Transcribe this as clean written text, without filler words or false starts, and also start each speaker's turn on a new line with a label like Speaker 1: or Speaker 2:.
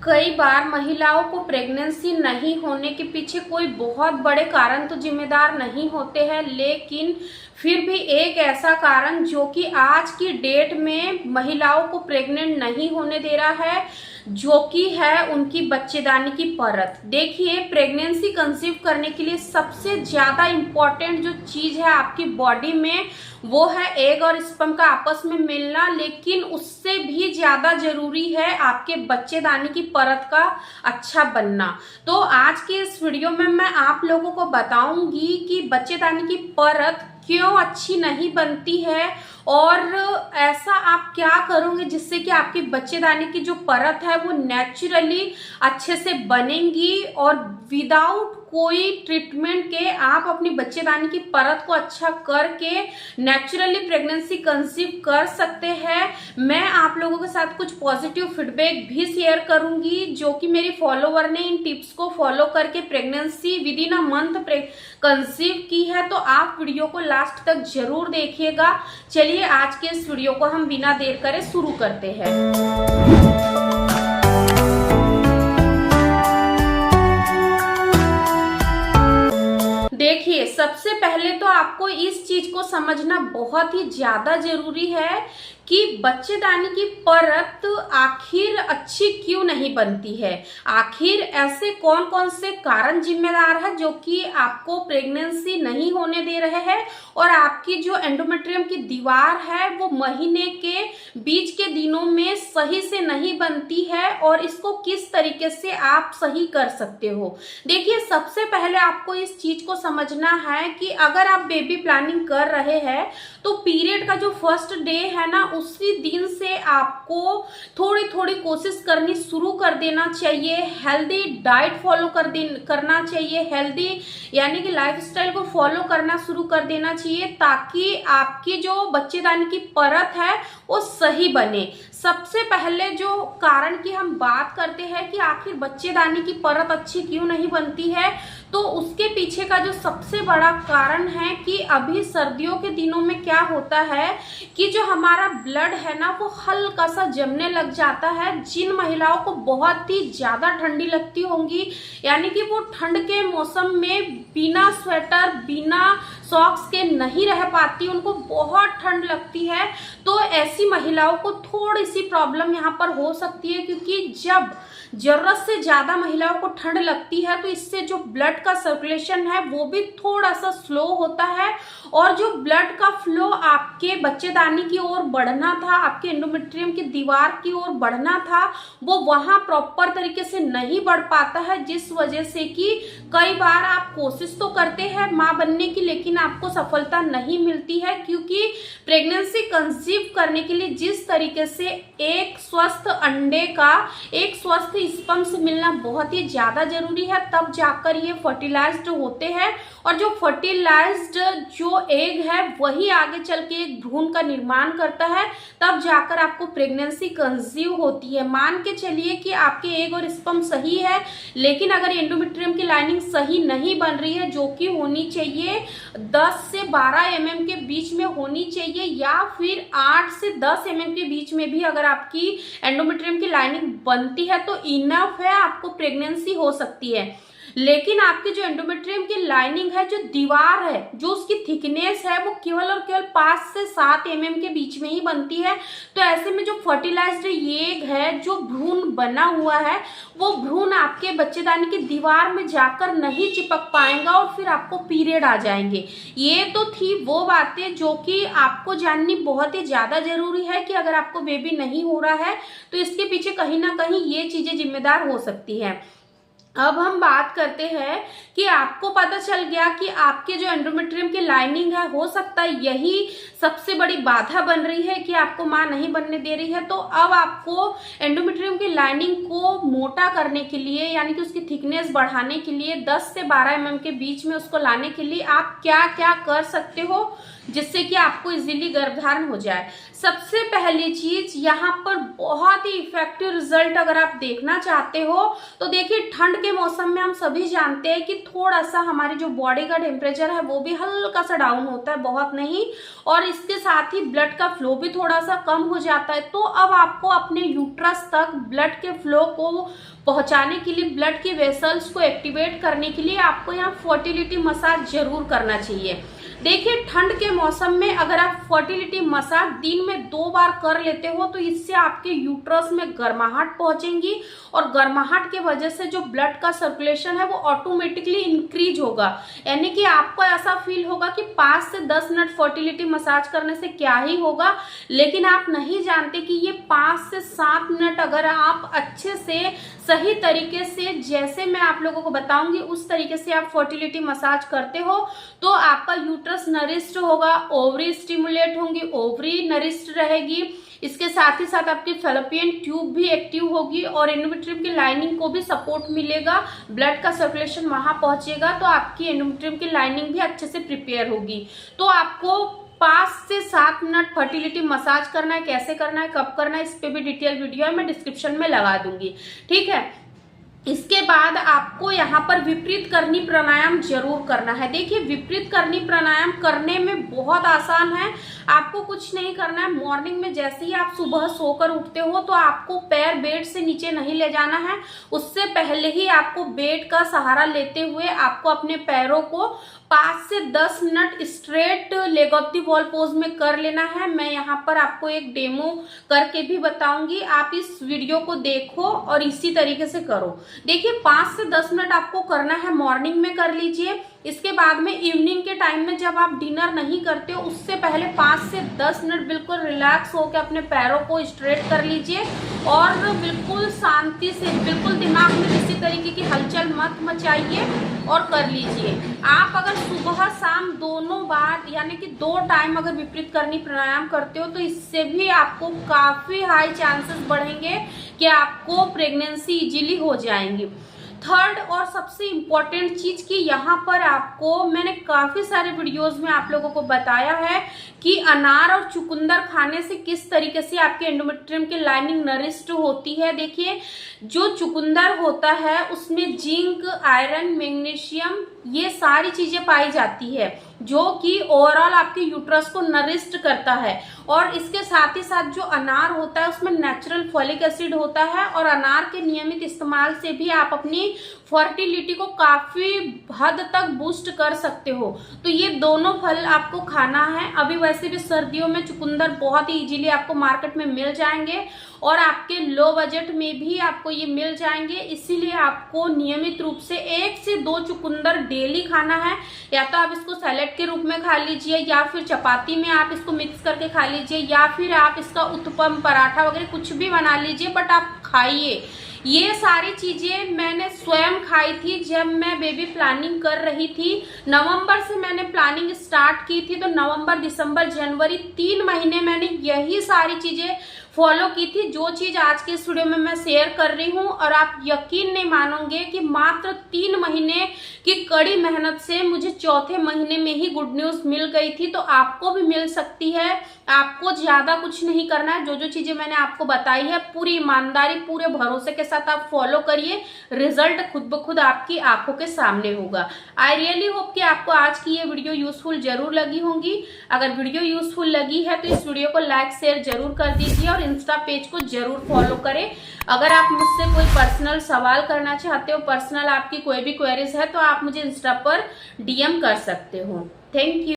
Speaker 1: कई बार महिलाओं को प्रेगनेंसी नहीं होने के पीछे कोई बहुत बड़े कारण तो जिम्मेदार नहीं होते हैं, लेकिन फिर भी एक ऐसा कारण जो कि आज की डेट में महिलाओं को प्रेग्नेंट नहीं होने दे रहा है, जो कि है उनकी बच्चेदानी की परत। देखिए, प्रेगनेंसी कंसीव करने के लिए सबसे ज्यादा इम्पोर्टेंट जो चीज है आपकी बॉडी में, वो है एग और स्पर्म का आपस में मिलना, लेकिन उससे भी ज्यादा जरूरी है आपके बच्चेदानी की परत का अच्छा बनना। तो आज के इस वीडियो में मैं आप लोगों को बताऊंगी कि बच्चेदानी की परत क्यों अच्छी नहीं बनती है और ऐसा आप क्या करोगे जिससे कि आपकी बच्चेदानी की जो परत है वो नेचुरली अच्छे से बनेंगी और विदाउट कोई ट्रीटमेंट के आप अपनी बच्चेदानी की परत को अच्छा करके नेचुरली प्रेगनेंसी कंसीव कर सकते हैं। मैं आप लोगों के साथ कुछ पॉजिटिव फीडबैक भी शेयर करूंगी जो कि मेरी फॉलोवर ने इन टिप्स को फॉलो करके pregnancy with in a month conceive की है। तो आप वीडियो को लास्ट तक जरूर देखिएगा। चलिए आज के इस वीडियो को हम बिना देर करे शुरू करते हैं। देखिए, सबसे पहले तो आपको इस चीज को समझना बहुत ही ज्यादा जरूरी है कि बच्चेदानी की परत आखिर अच्छी क्यों नहीं बनती है। आखिर ऐसे कौन कौन से कारण जिम्मेदार है जो कि आपको प्रेगनेंसी नहीं होने दे रहे हैं और आपकी जो एंडोमेट्रियम की दीवार है वो महीने के बीच के दिनों में सही से नहीं बनती है और इसको किस तरीके से आप सही कर सकते हो। देखिए, सबसे पहले आपको इस चीज को समझना है कि अगर आप बेबी प्लानिंग कर रहे हैं तो पीरियड का जो फर्स्ट डे है ना, उसी दिन से आपको थोड़ी थोड़ी कोशिश करनी शुरू कर देना चाहिए। हेल्दी डाइट फॉलो करना चाहिए। हेल्दी यानी कि लाइफस्टाइल को फॉलो करना शुरू कर देना चाहिए ताकि आपकी जो बच्चेदानी की परत है वो सही बने। सबसे पहले जो कारण की हम बात करते हैं कि आखिर बच्चेदानी की परत अच्छी क्यों नहीं बनती है, तो उसके पीछे का जो सबसे बड़ा कारण है कि अभी सर्दियों के दिनों में क्या होता है कि जो हमारा ब्लड है ना वो हल्का सा जमने लग जाता है। जिन महिलाओं को बहुत ही ज्यादा ठंडी लगती होंगी, यानी कि वो ठंड के मौसम में बिना स्वेटर बिना सॉक्स के नहीं रह पाती, उनको बहुत ठंड लगती है, तो ऐसी महिलाओं को थोड़ी सी प्रॉब्लम यहाँ पर हो सकती है, क्योंकि जब जरूरत से ज्यादा महिलाओं को ठंड लगती है तो इससे जो ब्लड का सर्कुलेशन है वो भी थोड़ा सा स्लो होता है और जो ब्लड का फ्लो आपके बच्चेदानी की ओर बढ़ना था, आपके एंडोमेट्रियम की दीवार की ओर बढ़ना था, वो वहां प्रॉपर तरीके से नहीं बढ़ पाता है, जिस वजह से कि कई बार आप कोशिश तो करते हैं मां बनने की, लेकिन आपको सफलता नहीं मिलती है। क्योंकि प्रेगनेंसी कंसीव करने के लिए जिस तरीके से एक स्वस्थ अंडे का एक स्वस्थ स्पर्म से मिलना बहुत ही ज्यादा जरूरी है, तब जाकर ये फर्टिलाइज्ड होते हैं और जो फर्टिलाइज्ड जो एग है वही आगे चल के एक भ्रूण का निर्माण करता है, तब जाकर आपको प्रेगनेंसी कंसीव होती है। मान के चलिए कि आपके एग और स्पर्म सही है, लेकिन अगर एंडोमेट्रियम की लाइनिंग सही नहीं बन रही है, जो कि होनी चाहिए 10 से 12 mm के बीच में होनी चाहिए, या फिर 8 से 10 mm के बीच में भी अगर आपकी एंडोमेट्रियम की लाइनिंग बनती है तो इनफ है, आपको प्रेगनेंसी हो सकती है। लेकिन आपकी जो एंडोमेट्रियम की लाइनिंग है, जो दीवार है, जो उसकी थिकनेस है, वो केवल और केवल 5 से 7 mm के बीच में ही बनती है, तो ऐसे में जो फर्टिलाइज्ड एग है, जो भ्रूण बना हुआ है, वो भ्रूण आपके बच्चेदानी की दीवार में जाकर नहीं चिपक पाएगा और फिर आपको पीरियड आ जाएंगे। ये तो थी वो बातें जो कि आपको जाननी बहुत ही ज्यादा जरूरी है कि अगर आपको बेबी नहीं हो रहा है तो इसके पीछे कहीं ना कहीं ये चीजें जिम्मेदार हो सकती है। अब हम बात करते हैं कि आपको पता चल गया कि आपके जो एंडोमेट्रियम की लाइनिंग है, हो सकता है यही सबसे बड़ी बाधा बन रही है कि आपको मां नहीं बनने दे रही है। तो अब आपको एंडोमेट्रियम की लाइनिंग को मोटा करने के लिए, यानी कि उसकी थिकनेस बढ़ाने के लिए 10 से 12 mm के बीच में उसको लाने के लिए आप क्या क्या कर सकते हो जिससे कि आपको इजीली गर्भधारण हो जाए। सबसे पहली चीज, यहाँ पर बहुत ही इफेक्टिव रिजल्ट अगर आप देखना चाहते हो तो देखिए, ठंड के मौसम में हम सभी जानते हैं कि थोड़ा सा हमारी जो बॉडी का टेम्परेचर है वो भी हल्का सा डाउन होता है, बहुत नहीं, और इसके साथ ही ब्लड का फ्लो भी थोड़ा सा कम हो जाता है। तो अब आपको अपने यूट्रस तक ब्लड के फ्लो को पहुंचाने के लिए, ब्लड की वेसल्स को एक्टिवेट करने के लिए आपको यहाँ फर्टिलिटी मसाज जरूर करना चाहिए। देखिए, ठंड के मौसम में अगर आप फर्टिलिटी मसाज दिन में 2 बार कर लेते हो तो इससे आपके यूट्रस में गर्माहट पहुंचेंगी, और गर्माहट के वजह से जो ब्लड का सर्कुलेशन है वो ऑटोमेटिकली इंक्रीज होगा। यानी कि आपको ऐसा फील होगा कि 5 से 10 मिनट फर्टिलिटी मसाज करने से क्या ही होगा, लेकिन आप नहीं जानते कि ये 5 से 7 मिनट अगर आप अच्छे से सही तरीके से, जैसे मैं आप लोगों को बताऊंगी उस तरीके से आप फर्टिलिटी मसाज करते हो तो आपका यूट्रस नरिश्ड होगा, ओवरी स्टिमुलेट होंगी, ओवरी नरिश्ड रहेगी। इसके साथ ही साथ आपकी फैलोपियन ट्यूब भी एक्टिव होगी और एंडोमेट्रियम की लाइनिंग को भी सपोर्ट मिलेगा, ब्लड का सर्कुलेशन वहां पहुंचेगा तो आपकी एंडोमेट्रियम की लाइनिंग भी अच्छे से प्रिपेयर होगी। तो आपको 5 से 7 मिनट फर्टिलिटी मसाज करना है। कैसे करना है, कब करना है, इस पे भी डिटेल वीडियो है, मैं डिस्क्रिप्शन में लगा दूंगी, ठीक है। इसके बाद आपको यहाँ पर विपरीत करनी प्राणायाम जरूर करना है। देखिए, विपरीत करनी प्राणायाम करने में बहुत आसान है, आपको कुछ नहीं करना है। मॉर्निंग में जैसे ही आप सुबह सोकर उठते हो तो आपको पैर बेड से नीचे नहीं ले जाना है, उससे पहले ही आपको बेड का सहारा लेते हुए आपको अपने पैरों को 5 से 10 minute straight leg of the wall pose में कर लेना है। मैं यहाँ पर आपको एक डेमो करके भी बताऊंगी, आप इस वीडियो को देखो और इसी तरीके से करो। देखिए, 5 से 10 मिनट आपको करना है, मॉर्निंग में कर लीजिए। इसके बाद में इवनिंग के टाइम में जब आप डिनर नहीं करते हो उससे पहले 5 से 10 मिनट बिल्कुल रिलैक्स होकर अपने पैरों को स्ट्रेट कर लीजिए और बिल्कुल शांति से, बिल्कुल दिमाग में किसी तरीके की हलचल मत मचाइए और कर लीजिए। आप अगर सुबह शाम दोनों बार यानी कि 2 टाइम अगर विपरीत करनी प्राणायाम करते हो तो इससे भी आपको काफी हाई चांसेस बढ़ेंगे कि आपको प्रेगनेंसी इजीली हो जाएंगी। थर्ड और सबसे इम्पोर्टेंट चीज कि यहाँ पर आपको, मैंने काफी सारे वीडियोस में आप लोगों को बताया है कि अनार और चुकंदर खाने से किस तरीके से आपके एंडोमेट्रियम की लाइनिंग नरिश्ड होती है। देखिए, जो चुकंदर होता है उसमें जिंक, आयरन, मैग्नीशियम, ये सारी चीजें पाई जाती है जो कि ओवरऑल आपके यूट्रस को नरिश्ड करता है। और इसके साथ ही साथ जो अनार होता है उसमें नेचुरल फॉलिक एसिड होता है, और अनार के नियमित इस्तेमाल से भी आप अपनी फर्टिलिटी को काफी हद तक बूस्ट कर सकते हो। तो ये दोनों फल आपको खाना है। अभी वैसे भी सर्दियों में चुकंदर बहुत ही इजीली आपको मार्केट में मिल जाएंगे और आपके लो बजट में भी आपको ये मिल जाएंगे, इसीलिए आपको नियमित रूप से 1 से 2 चुकंदर डेली खाना है। या तो आप इसको सैलेड के रूप में खा लीजिए, या फिर चपाती में आप इसको मिक्स करके खा लीजिए, या फिर आप इसका उत्पम, पराठा वगैरह कुछ भी बना लीजिए, बट आप खाइए। ये सारी चीजें मैंने स्वयं खाई थी जब मैं बेबी प्लानिंग कर रही थी। नवंबर से मैंने प्लानिंग स्टार्ट की थी, तो नवंबर, दिसंबर, जनवरी 3 महीने मैंने यही सारी चीजें फॉलो की थी, जो चीज आज के इस वीडियो में मैं शेयर कर रही हूँ। और आप यकीन नहीं मानोगे कि मात्र 3 महीने की कड़ी मेहनत से मुझे चौथे महीने में ही गुड न्यूज मिल गई थी। तो आपको भी मिल सकती है, आपको ज्यादा कुछ नहीं करना है। जो जो चीजें मैंने आपको बताई है पूरी ईमानदारी, पूरे भरोसे के साथ आप फॉलो करिए, रिजल्ट खुद ब खुद आपकी आंखों के सामने होगा। आई रियली होप कि आपको आज की ये वीडियो यूजफुल जरूर लगी होंगी। अगर वीडियो यूजफुल लगी है तो इस वीडियो को लाइक, शेयर जरूर कर दीजिए और इंस्टा पेज को जरूर फॉलो करें। अगर आप मुझसे कोई पर्सनल सवाल करना चाहते हो, पर्सनल आपकी कोई भी क्वेरीज है, तो आप मुझे इंस्टा पर DM कर सकते हो। Thank you.